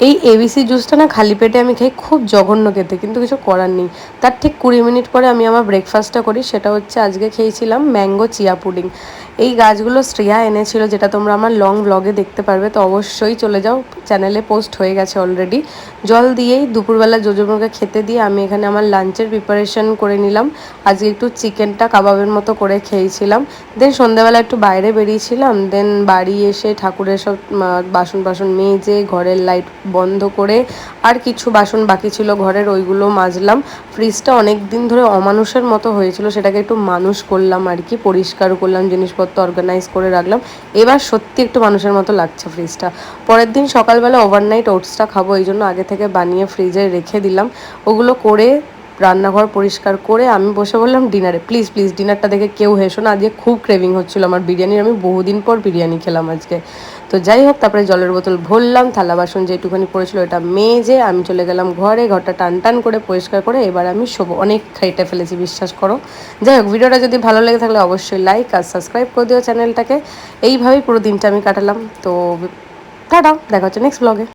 এই এবিসি জুসটা না খালি পেটে আমি খাই, খুব জঘন্য খেতে, কিন্তু কিছু করার নেই। তার ঠিক 20 মিনিট পরে আমি আমার ব্রেকফাস্টটা করি, সেটা হচ্ছে আজকে খেয়েছিলাম ম্যাঙ্গো চিয়া পুডিং। এই গাছগুলো শ্রেয়া এনেছিল, যেটা তোমরা আমার লং ব্লগে দেখতে পারবে, তো অবশ্যই চলে যাও, চ্যানেলে পোস্ট হয়ে গেছে অলরেডি। জল দিয়েই দুপুরবেলা জোজোমোকে খেতে দিয়ে আমি এখানে আমার লাঞ্চের প্রিপারেশন করে নিলাম। আজকে একটু চিকেনটা কাবাবের মতো করে খেয়েছিলাম। দেন সন্ধ্যাবেলা একটু বাইরে বেরিয়েছিলাম, দেন বাড়ি এসে ঠাকুরের সব বাসন বাসন মেজে ঘরের লাইট বন্ধ করে আর কিছু বাসন বাকি ছিল ঘরের, ওইগুলো মাজলাম। ফ্রিজটা অনেক দিন ধরে অমানুষের মতো হয়েছিল, সেটাকে একটু মানুষ করলাম আর কি, পরিষ্কার করলাম, জিনিসপত্র অর্গানাইজ করে রাখলাম। এবার সত্যি একটু মানুষের মতো লাগছে ফ্রিজটা। পরের দিন সকালবেলা ওভারনাইট ওটসটা খাবো, এই জন্য আগে থেকে বানিয়ে ফ্রিজে রেখে দিলাম। ওগুলো করে রান্নাঘর পরিষ্কার করে আমি বসে বললাম ডিনারে। প্লিজ প্লিজ ডিনারটা দেখে কেউ হেসো না, আজকে খুব ক্রেভিং হচ্ছিল আমার বিরিয়ানির, আমি বহুদিন পর বিরিয়ানি খেলাম আজকে। তো যাই হোক, তারপরে জলের বোতল ভরলাম, থালা বাসন যেটুখানি পড়েছিল এটা মেজে আমি চলে গেলাম ঘরে, ঘরটা টান টান করে পরিষ্কার করে এবার আমি শোবো। অনেক খাইটে ফেলেছি বিশ্বাস করো। যাই হোক, ভিডিওটা যদি ভালো লেগে থাকলে অবশ্যই লাইক আর সাবস্ক্রাইব করে দিও চ্যানেলটাকে। এইভাবেই পুরো দিনটা আমি কাটালাম। তো টাটা, দেখা হচ্ছে নেক্সট ব্লগে।